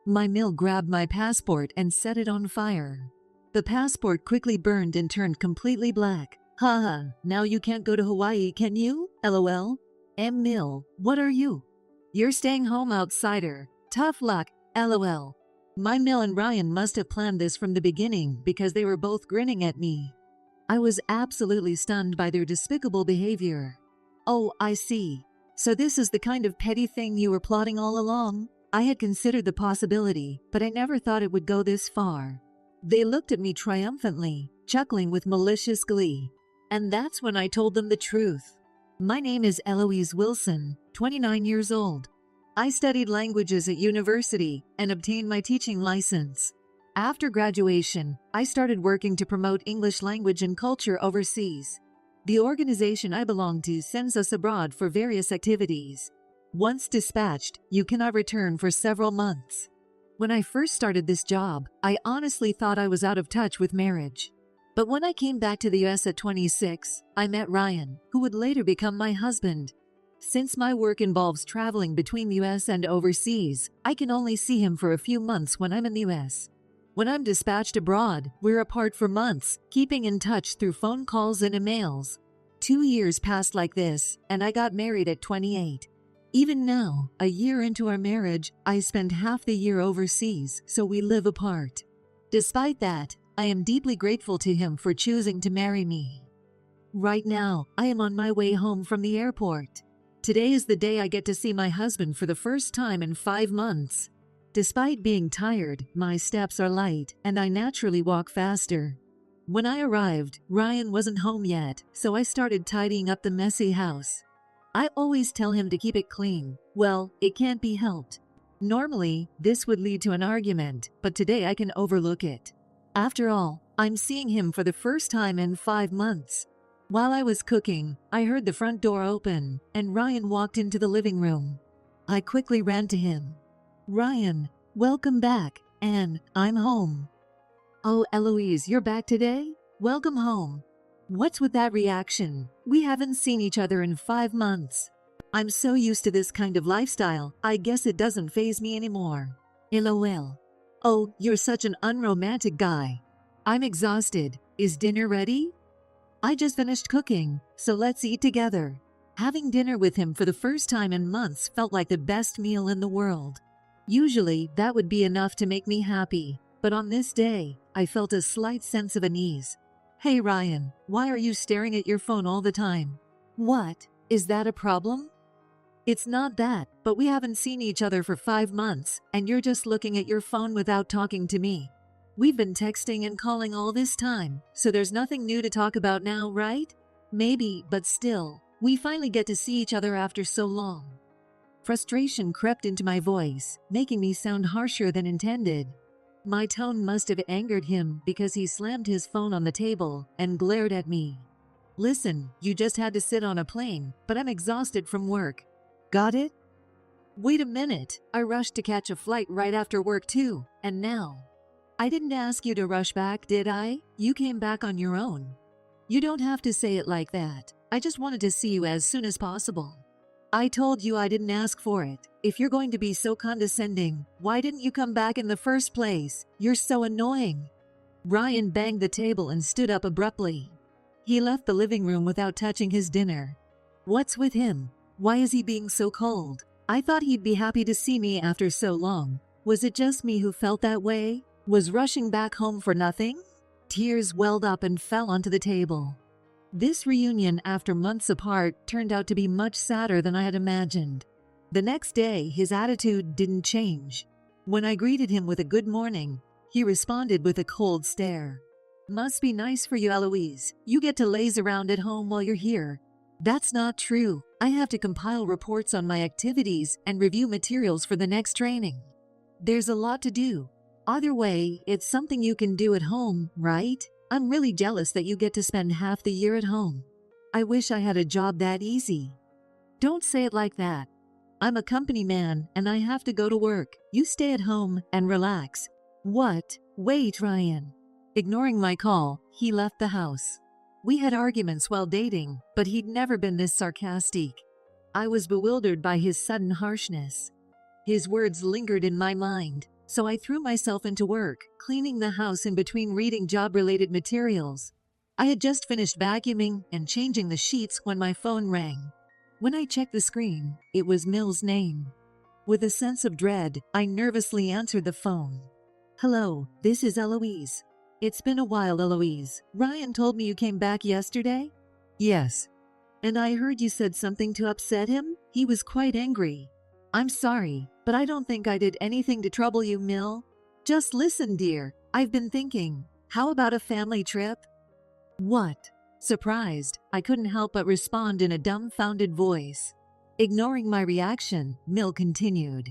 My mill grabbed my passport and set it on fire. The passport quickly burned and turned completely black. Haha, now you can't go to Hawaii, can you? LOL. Mill, what are you? You're staying home, outsider. Tough luck, LOL. My Mill and Ryan must have planned this from the beginning because they were both grinning at me. I was absolutely stunned by their despicable behavior. Oh, I see. So this is the kind of petty thing you were plotting all along? I had considered the possibility, but I never thought it would go this far. They looked at me triumphantly, chuckling with malicious glee. And that's when I told them the truth. My name is Eloise Wilson, 29 years old. I studied languages at university and obtained my teaching license. After graduation, I started working to promote English language and culture overseas. The organization I belong to sends us abroad for various activities. Once dispatched, you cannot return for several months. When I first started this job, I honestly thought I was out of touch with marriage. But when I came back to the US at 26, I met Ryan, who would later become my husband. Since my work involves traveling between the US and overseas, I can only see him for a few months when I'm in the US. When I'm dispatched abroad, we're apart for months, keeping in touch through phone calls and emails. 2 years passed like this, and I got married at 28. Even now, a year into our marriage, I spend half the year overseas, so we live apart. Despite that, I am deeply grateful to him for choosing to marry me. Right now, I am on my way home from the airport. Today is the day I get to see my husband for the first time in 5 months. Despite being tired, my steps are light, and I naturally walk faster. When I arrived, Ryan wasn't home yet, so I started tidying up the messy house. I always tell him to keep it clean. Well, it can't be helped. Normally, this would lead to an argument, but today I can overlook it. After all, I'm seeing him for the first time in 5 months. While I was cooking, I heard the front door open, and Ryan walked into the living room. I quickly ran to him. Ryan, welcome back, and I'm home. Oh, Eloise, you're back today? Welcome home. What's with that reaction? We haven't seen each other in 5 months. I'm so used to this kind of lifestyle, I guess it doesn't faze me anymore. LOL. Oh, you're such an unromantic guy. I'm exhausted. Is dinner ready? I just finished cooking, so let's eat together. Having dinner with him for the first time in months felt like the best meal in the world. Usually, that would be enough to make me happy, but on this day, I felt a slight sense of unease. Hey Ryan, why are you staring at your phone all the time? What? Is that a problem? It's not that, but we haven't seen each other for 5 months, and you're just looking at your phone without talking to me. We've been texting and calling all this time, so there's nothing new to talk about now, right? Maybe, but still, we finally get to see each other after so long. Frustration crept into my voice, making me sound harsher than intended. My tone must have angered him because he slammed his phone on the table and glared at me. Listen, you just had to sit on a plane, but I'm exhausted from work. Got it? Wait a minute, I rushed to catch a flight right after work too, and now? I didn't ask you to rush back, did I? You came back on your own. You don't have to say it like that. I just wanted to see you as soon as possible. I told you I didn't ask for it. If you're going to be so condescending, why didn't you come back in the first place? You're so annoying. Ryan banged the table and stood up abruptly. He left the living room without touching his dinner. What's with him? Why is he being so cold? I thought he'd be happy to see me after so long. Was it just me who felt that way? Was rushing back home for nothing? Tears welled up and fell onto the table. This reunion after months apart turned out to be much sadder than I had imagined. The next day, his attitude didn't change. When I greeted him with a good morning, he responded with a cold stare. Must be nice for you, Eloise. You get to laze around at home while you're here. That's not true. I have to compile reports on my activities and review materials for the next training. There's a lot to do. Either way, it's something you can do at home, right? I'm really jealous that you get to spend half the year at home. I wish I had a job that easy. Don't say it like that. I'm a company man and I have to go to work. You stay at home and relax. What? Wait, Ryan. Ignoring my call, he left the house. We had arguments while dating, but he'd never been this sarcastic. I was bewildered by his sudden harshness. His words lingered in my mind. so I threw myself into work, cleaning the house in between reading job-related materials. I had just finished vacuuming and changing the sheets when my phone rang. When I checked the screen, it was Mill's name. With a sense of dread, I nervously answered the phone. "Hello, this is Eloise." "It's been a while, Eloise. Ryan told me you came back yesterday?" "Yes." "And I heard you said something to upset him? He was quite angry." "I'm sorry, but I don't think I did anything to trouble you, Mill. Just listen, dear. I've been thinking, how about a family trip?" "What?" Surprised, I couldn't help but respond in a dumbfounded voice. Ignoring my reaction, Mill continued.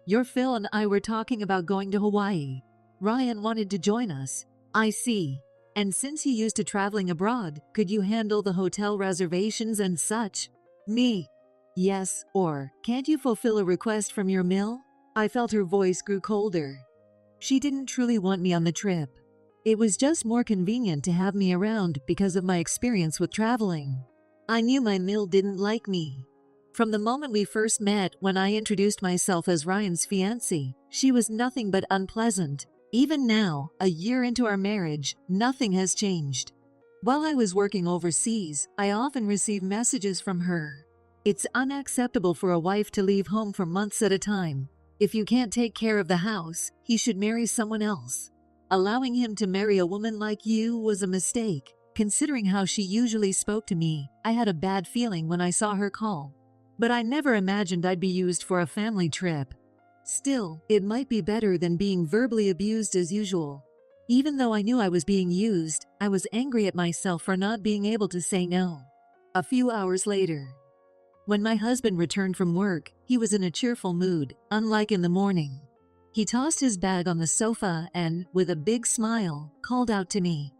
"Your Phil and I were talking about going to Hawaii. Ryan wanted to join us." "I see. And since you're used to traveling abroad, could you handle the hotel reservations and such?" "Me? Yes, or can't you fulfill a request from your Mill?" I felt her voice grew colder. She didn't truly want me on the trip. It was just more convenient to have me around because of my experience with traveling. I knew my Mill didn't like me. From the moment we first met, when I introduced myself as Ryan's fiancée, she was nothing but unpleasant. Even now, a year into our marriage, nothing has changed. While I was working overseas, I often received messages from her. It's unacceptable for a wife to leave home for months at a time. If you can't take care of the house, he should marry someone else. Allowing him to marry a woman like you was a mistake. Considering how she usually spoke to me, I had a bad feeling when I saw her call. But I never imagined I'd be used for a family trip. Still, it might be better than being verbally abused as usual. Even though I knew I was being used, I was angry at myself for not being able to say no. A few hours later, when my husband returned from work, he was in a cheerful mood, unlike in the morning. He tossed his bag on the sofa and, with a big smile, called out to me.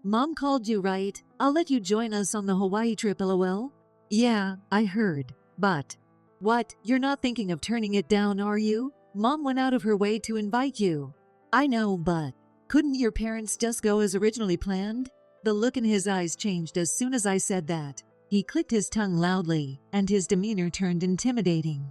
"Mom called you, right? I'll let you join us on the Hawaii trip, lol." "Yeah, I heard. But..." "What? You're not thinking of turning it down, are you? Mom went out of her way to invite you." "I know, but couldn't your parents just go as originally planned?" The look in his eyes changed as soon as I said that. He clicked his tongue loudly, and his demeanor turned intimidating.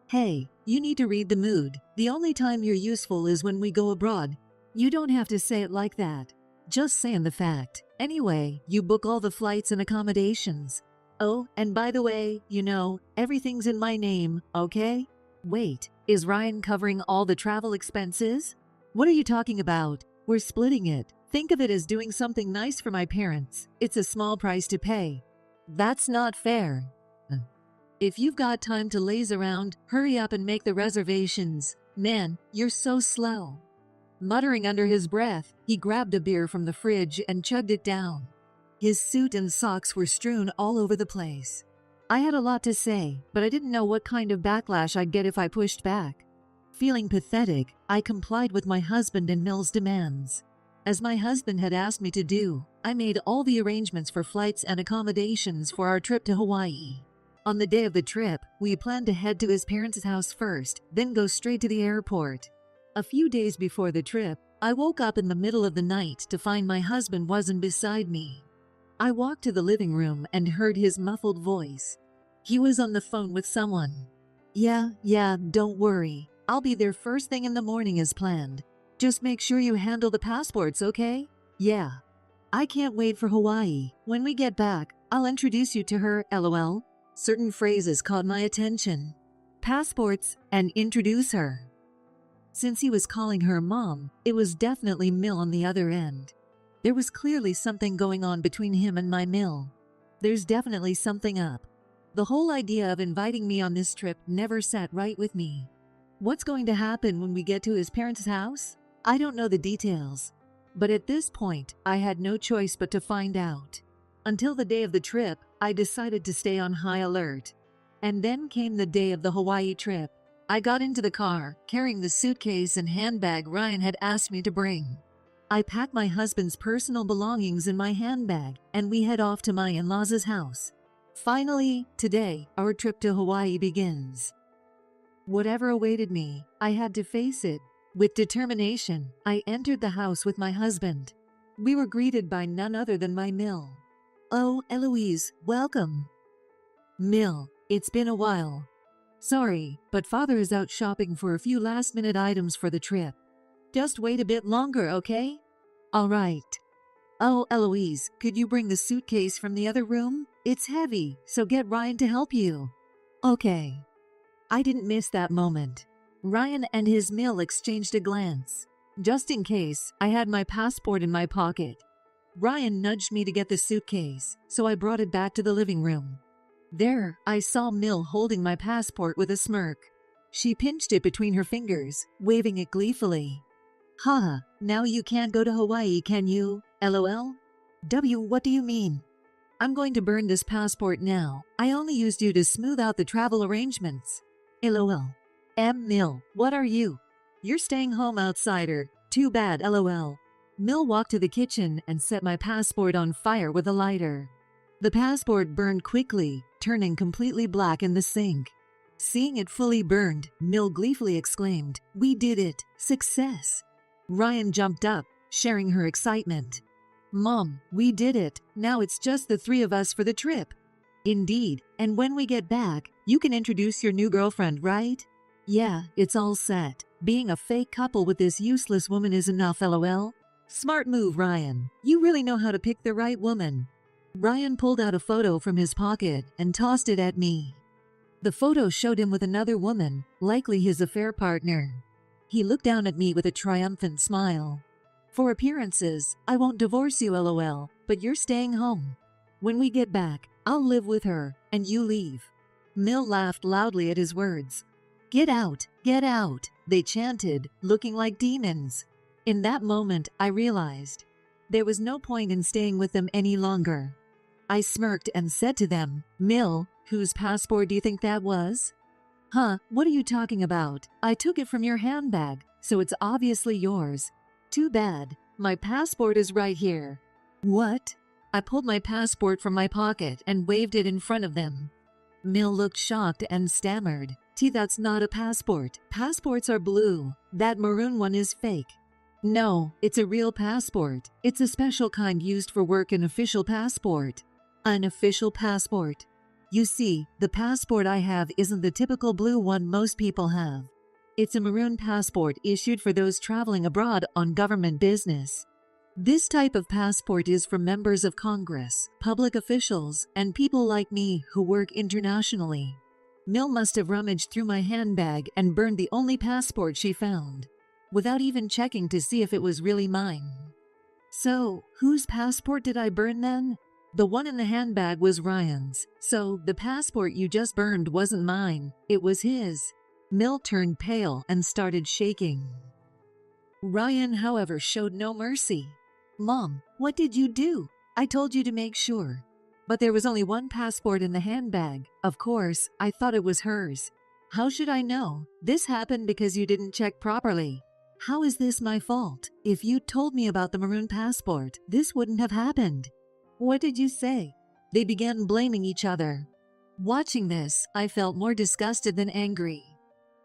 "Hey, you need to read the mood. The only time you're useful is when we go abroad. You don't have to say it like that. Just saying the fact. Anyway, you book all the flights and accommodations. Oh, and by the way, everything's in my name, okay?" "Wait, is Ryan covering all the travel expenses?" "What are you talking about? We're splitting it. Think of it as doing something nice for my parents. It's a small price to pay." "That's not fair." "If you've got time to laze around, hurry up and make the reservations. Man, you're so slow." Muttering under his breath, he grabbed a beer from the fridge and chugged it down. His suit and socks were strewn all over the place. I had a lot to say, but I didn't know what kind of backlash I'd get if I pushed back. Feeling pathetic, I complied with my husband and Mill's demands. As my husband had asked me to do, I made all the arrangements for flights and accommodations for our trip to Hawaii. On the day of the trip, we planned to head to his parents' house first, then go straight to the airport. A few days before the trip, I woke up in the middle of the night to find my husband wasn't beside me. I walked to the living room and heard his muffled voice. He was on the phone with someone. Yeah, don't worry. I'll be there first thing in the morning as planned. Just make sure you handle the passports, okay?" "Yeah." "I can't wait for Hawaii. When we get back, I'll introduce you to her, lol." Certain phrases caught my attention. Passports and introduce her. Since he was calling her mom, it was definitely Mill on the other end. There was clearly something going on between him and my Mill. There's definitely something up. The whole idea of inviting me on this trip never sat right with me. What's going to happen when we get to his parents' house? I don't know the details. But at this point, I had no choice but to find out. Until the day of the trip, I decided to stay on high alert. And then came the day of the Hawaii trip. I got into the car, carrying the suitcase and handbag Ryan had asked me to bring. I packed my husband's personal belongings in my handbag, and we head off to my in-laws' house. Finally, today, our trip to Hawaii begins. Whatever awaited me, I had to face it. With determination, I entered the house with my husband. We were greeted by none other than my Mill. "Oh, Eloise, welcome." "Mill, it's been a while." "Sorry, but father is out shopping for a few last-minute items for the trip. Just wait a bit longer, okay? All right. Oh, Eloise, could you bring the suitcase from the other room? It's heavy, so get Ryan to help you. Okay. I didn't miss that moment. Ryan and his meal exchanged a glance. Just in case, I had my passport in my pocket. Ryan nudged me to get the suitcase, so I brought it back to the living room. There, I saw Mill holding my passport with a smirk. She pinched it between her fingers, waving it gleefully. Haha, now you can't go to Hawaii, can you? LOL? What do you mean? I'm going to burn this passport now. I only used you to smooth out the travel arrangements. LOL. Mill, what are you? You're staying home, outsider. Too bad, LOL. Mill walked to the kitchen and set my passport on fire with a lighter. The passport burned quickly, turning completely black in the sink. Seeing it fully burned, Mill gleefully exclaimed, "We did it! Success!" Ryan jumped up, sharing her excitement. "Mom, we did it! Now it's just the three of us for the trip." "Indeed, and when we get back, you can introduce your new girlfriend, right?" "Yeah, it's all set. Being a fake couple with this useless woman is enough, LOL. Smart move, Ryan. You really know how to pick the right woman." Ryan pulled out a photo from his pocket and tossed it at me. The photo showed him with another woman, likely his affair partner. He looked down at me with a triumphant smile. "For appearances, I won't divorce you, LOL, but you're staying home. When we get back, I'll live with her, and you leave." Mill laughed loudly at his words. Get out, they chanted, looking like demons. In that moment, I realized there was no point in staying with them any longer. I smirked and said to them, "Mill, whose passport do you think that was?" "Huh, what are you talking about? I took it from your handbag, so it's obviously yours." "Too bad. My passport is right here." "What?" I pulled my passport from my pocket and waved it in front of them. Mill looked shocked and stammered, "That's not a passport. Passports are blue. That maroon one is fake." "No, it's a real passport. It's a special kind used for work, an official passport." "An official passport?" "You see, the passport I have isn't the typical blue one most people have. It's a maroon passport issued for those traveling abroad on government business. This type of passport is for members of Congress, public officials, and people like me who work internationally." Mill must have rummaged through my handbag and burned the only passport she found, without even checking to see if it was really mine. "So, whose passport did I burn then?" "The one in the handbag was Ryan's, so the passport you just burned wasn't mine, it was his." Mill turned pale and started shaking. Ryan, however, showed no mercy. "Mom, what did you do? I told you to make sure." "But there was only one passport in the handbag. Of course, I thought it was hers." "How should I know? This happened because you didn't check properly." "How is this my fault? If you'd told me about the maroon passport, this wouldn't have happened." "What did you say?" They began blaming each other. Watching this, I felt more disgusted than angry.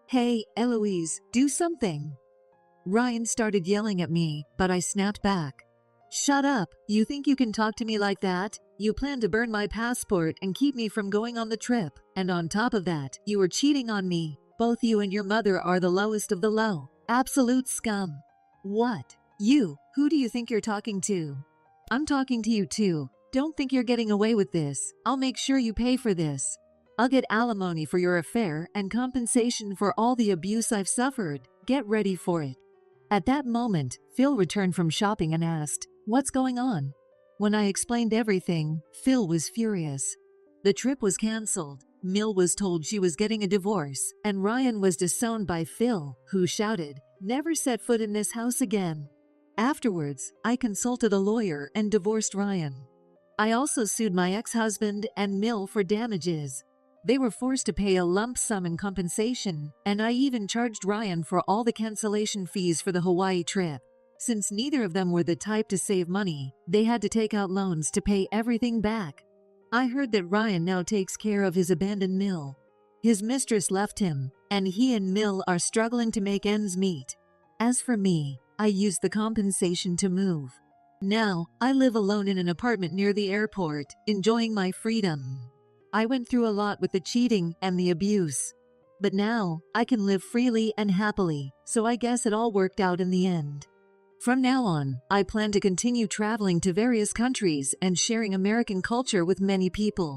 "Hey, Eloise, do something." Ryan started yelling at me, but I snapped back. "Shut up. You think you can talk to me like that? You plan to burn my passport and keep me from going on the trip. And on top of that, you are cheating on me. Both you and your mother are the lowest of the low. Absolute scum." "What? You? Who do you think you're talking to?" "I'm talking to you too. Don't think you're getting away with this. I'll make sure you pay for this. I'll get alimony for your affair and compensation for all the abuse I've suffered. Get ready for it." At that moment, Phil returned from shopping and asked, "What's going on?" When I explained everything, Phil was furious. The trip was canceled. Mill was told she was getting a divorce, and Ryan was disowned by Phil, who shouted, "Never set foot in this house again." Afterwards, I consulted a lawyer and divorced Ryan. I also sued my ex-husband and Mill for damages. They were forced to pay a lump sum in compensation, and I even charged Ryan for all the cancellation fees for the Hawaii trip. Since neither of them were the type to save money, they had to take out loans to pay everything back. I heard that Ryan now takes care of his abandoned mill. His mistress left him, and he and Mill are struggling to make ends meet. As for me, I used the compensation to move. Now, I live alone in an apartment near the airport, enjoying my freedom. I went through a lot with the cheating and the abuse. But now, I can live freely and happily, so I guess it all worked out in the end. From now on, I plan to continue traveling to various countries and sharing American culture with many people.